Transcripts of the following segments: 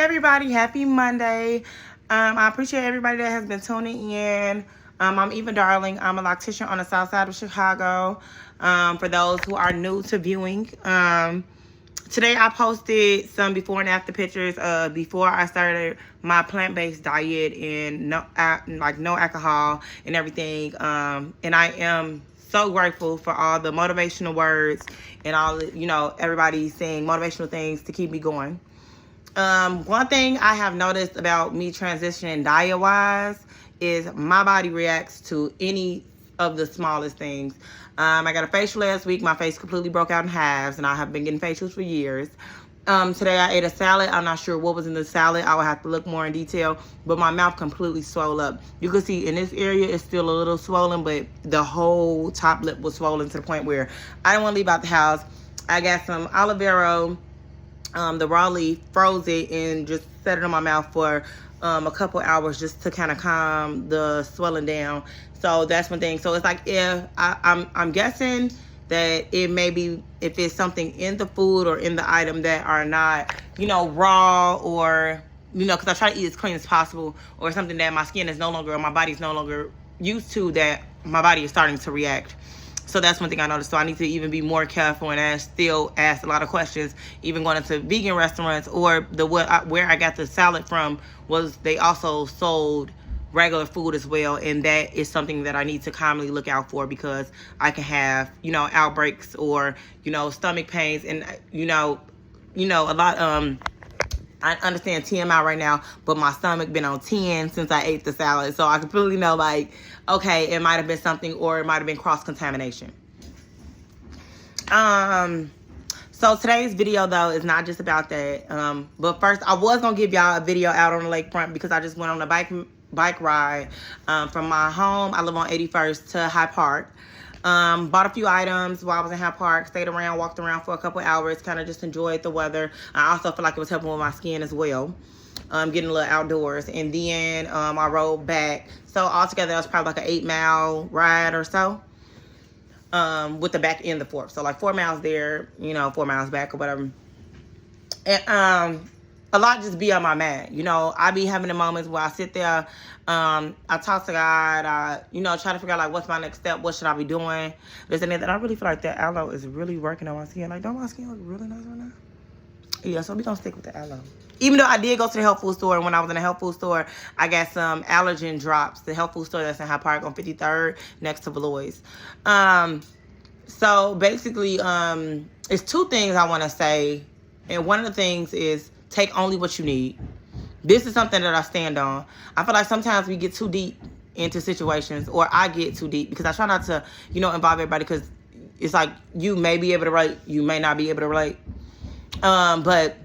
everybody, happy Monday. I appreciate everybody that has been tuning in. I'm Eva Darling. I'm a loctician on the south side of Chicago. For those who are new to viewing, today I posted some before and after pictures of before I started my plant-based diet and no alcohol and everything. And I am so grateful for all the motivational words and all the, everybody saying motivational things to keep me going. One thing I have noticed about me transitioning diet-wise is my body reacts to any of the smallest things. I got a facial last week. My face completely broke out in halves, and I have been getting facials for years. Today I ate a salad. I'm not sure what was in the salad. I would have to look more in detail, but my mouth completely swelled up. You can see in this area it's still a little swollen, but the whole top lip was swollen to the point where I didn't want to leave out the house. I got some aloe vera, the raw leaf, froze it, and just set it in my mouth for a couple hours just to kind of calm the swelling down. So that's one thing. So it's like, if I'm guessing that it may be if it's something in the food or in the item that are not, raw, or, because I try to eat as clean as possible, or something that my skin is no longer, or my body's no longer used to, that my body is starting to react. So that's one thing I noticed. So I need to even be more careful and still ask a lot of questions, even going into vegan restaurants, or where I got the salad from was they also sold regular food as well, and that is something that I need to commonly look out for, because I can have outbreaks or stomach pains, and a lot I understand TMI right now, but my stomach been on 10 since I ate the salad. So I completely know, like, okay, it might have been something, or it might have been cross-contamination. So today's video, though, is not just about that. But first, I was going to give y'all a video out on the lakefront, because I just went on a bike ride from my home. I live on 81st to High Park. Bought a few items while I was in High Park, stayed around, walked around for a couple hours, kind of just enjoyed the weather. I also feel like it was helping with my skin as well, getting a little outdoors. And then I rode back. So altogether, that was probably like an 8-mile ride or so, with the back end of 4. So like 4 miles there, 4 miles back or whatever. And a lot just be on my mind. I be having the moments where I sit there, I talk to God, I, try to figure out, like, what's my next step, what should I be doing, this and that. I really feel like that aloe is really working on my skin. Like, don't my skin look really nice right now? Yeah, so we gonna stick with the aloe. Even though I did go to the health food store, and when I was in the health food store, I got some allergen drops. The health food store that's in High Park on 53rd, next to Valois. So basically, it's 2 things I want to say, and one of the things is take only what you need. This is something that I stand on. I feel like sometimes we get too deep into situations, or I get too deep, because I try not to, involve everybody, because it's like you may be able to relate, you may not be able to relate. But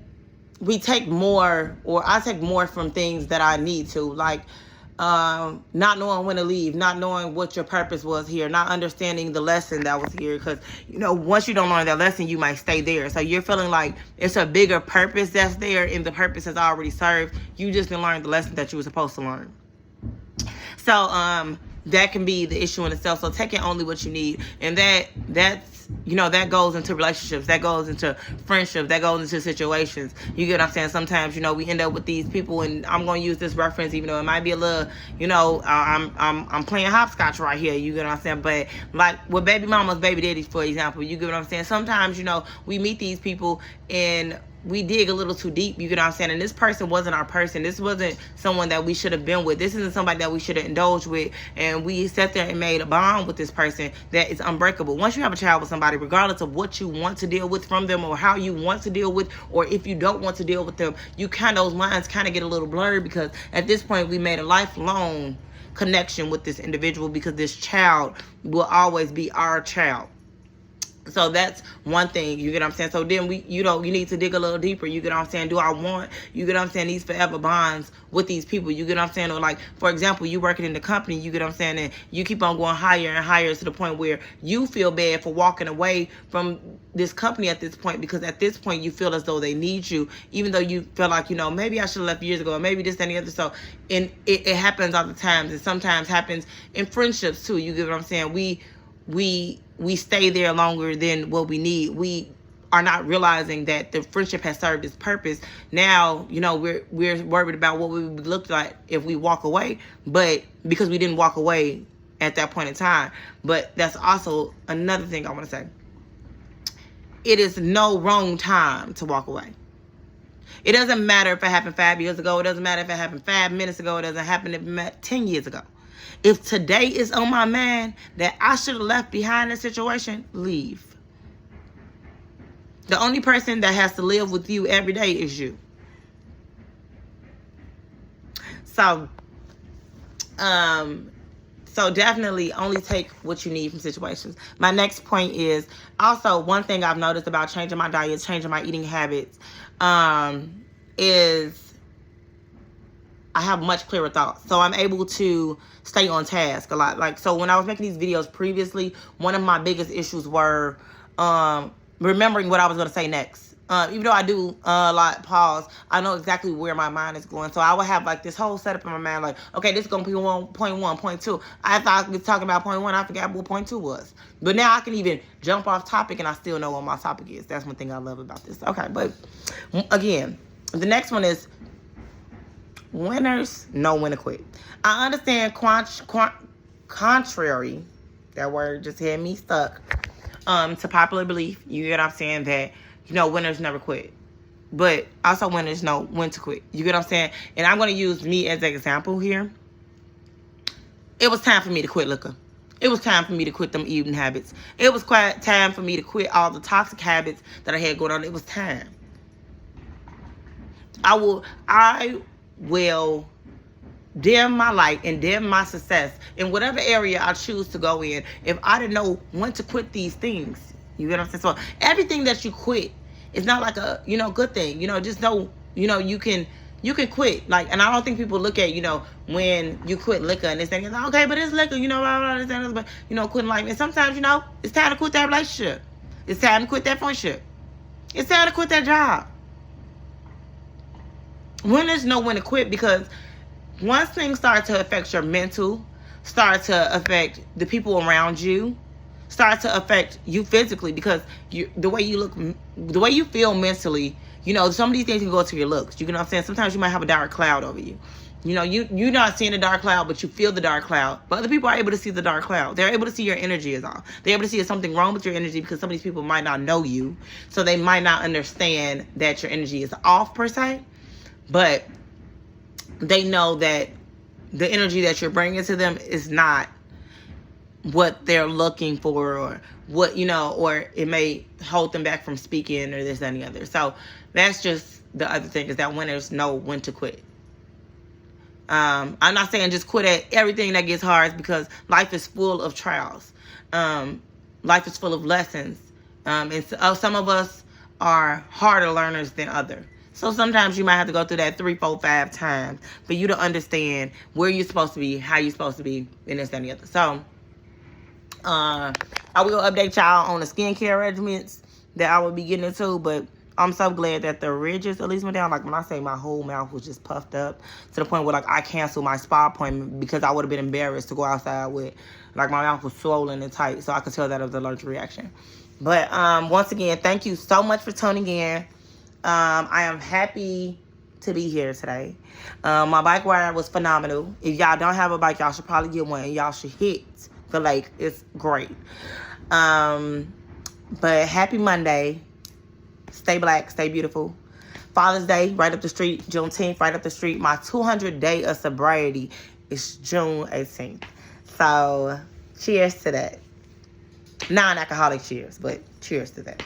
we take more, or I take more from things that I need to, like not knowing when to leave, not knowing what your purpose was here, not understanding the lesson that was here, because once you don't learn that lesson, you might stay there. So you're feeling like it's a bigger purpose that's there, and the purpose has already served. You just didn't learn the lesson that you were supposed to learn. So that can be the issue in itself. So taking only what you need, and that's that goes into relationships, that goes into friendships, that goes into situations. You get what I'm saying? Sometimes, we end up with these people, and I'm going to use this reference, even though it might be a little, I'm playing hopscotch right here. You get what I'm saying? But like with baby mamas, baby daddies, for example, you get what I'm saying? Sometimes, we meet these people and we dig a little too deep, you get what I'm saying? And this person wasn't our person. This wasn't someone that we should have been with. This isn't somebody that we should have indulged with. And we sat there and made a bond with this person that is unbreakable. Once you have a child with somebody, regardless of what you want to deal with from them, or how you want to deal with, or if you don't want to deal with them, those lines kind of get a little blurred, because at this point we made a lifelong connection with this individual, because this child will always be our child. So that's one thing, you get what I'm saying? So then you need to dig a little deeper, you get what I'm saying? Do I want, you get what I'm saying, these forever bonds with these people, you get what I'm saying? Or like, for example, you working in the company, you get what I'm saying, and you keep on going higher and higher to the point where you feel bad for walking away from this company at this point, because at this point you feel as though they need you, even though you feel like, maybe I should have left years ago, or maybe this and the other. So, and it happens all the time, and sometimes happens in friendships too, you get what I'm saying? We stay there longer than what we need. We are not realizing that the friendship has served its purpose. Now, you know, we're worried about what we would look like if we walk away, but because we didn't walk away at that point in time. But that's also another thing I want to say. It is no wrong time to walk away. It doesn't matter if it happened 5 years ago. It doesn't matter if it happened 5 minutes ago. It doesn't happen if it happened 10 years ago. If today is on my mind that I should have left behind the situation, leave. The only person that has to live with you every day is you. So definitely only take what you need from situations. My next point is also one thing I've noticed about changing my diet, changing my eating habits, is I have much clearer thoughts. So I'm able to stay on task a lot. Like, so when I was making these videos previously, one of my biggest issues were remembering what I was going to say next. Even though I do a lot pause, I know exactly where my mind is going. So I would have like this whole setup in my mind, like, okay, this is going to be 1.1, point 2. I thought I was talking about point 1. I forgot what point 2 was. But now I can even jump off topic and I still know what my topic is. That's one thing I love about this. Okay, but again, the next one is winners know when to quit. I understand contrary, that word just had me stuck, to popular belief. You get what I'm saying? That, you know, winners never quit. But also winners know when to quit. You get what I'm saying? And I'm going to use me as an example here. It was time for me to quit liquor. It was time for me to quit them eating habits. It was quite time for me to quit all the toxic habits that I had going on. It was time. I will dim my light and dim my success in whatever area I choose to go in if I didn't know when to quit these things. You get what I'm saying? So everything that you quit is not like a, you know, good thing. You know, just know, you know, you can quit. Like, and I don't think people look at, you know, when you quit liquor and they think, okay, but it's liquor, you know, blah, blah, blah, blah, but, you know, quitting life. And sometimes, you know, it's time to quit that relationship. It's time to quit that friendship. It's time to quit that job. Winners know when to quit, because once things start to affect your mental, start to affect the people around you, start to affect you physically, because the way you look, the way you feel mentally, you know, some of these things can go to your looks. You know what I'm saying? Sometimes you might have a dark cloud over you. You know, you're not seeing the dark cloud, but you feel the dark cloud. But other people are able to see the dark cloud. They're able to see your energy is off. They're able to see if something wrong with your energy, because some of these people might not know you. So they might not understand that your energy is off per se. But they know that the energy that you're bringing to them is not what they're looking for, or what, you know, or it may hold them back from speaking, or this, that, and the other. So that's just the other thing, is that winners know when to quit. I'm not saying just quit at everything that gets hard, because life is full of trials. Life is full of lessons. And some of us are harder learners than others. So sometimes you might have to go through that 3, 4, 5 times for you to understand where you're supposed to be, how you're supposed to be, and this, that, and the other. So I will update y'all on the skincare regimens that I will be getting into, but I'm so glad that the ridges at least went down. Like, when I say my whole mouth was just puffed up to the point where, like, I canceled my spa appointment because I would have been embarrassed to go outside with, like, my mouth was swollen and tight. So I could tell that it was an allergic reaction. But once again, thank you so much for tuning in. I am happy to be here today. My bike ride was phenomenal. If y'all don't have a bike, y'all should probably get one. Y'all should hit the lake. It's great. But happy Monday. Stay black, stay beautiful. Father's Day, right up the street. Juneteenth, right up the street. My 200 day of sobriety is June 18th. So cheers to that. Non-alcoholic cheers, but cheers to that.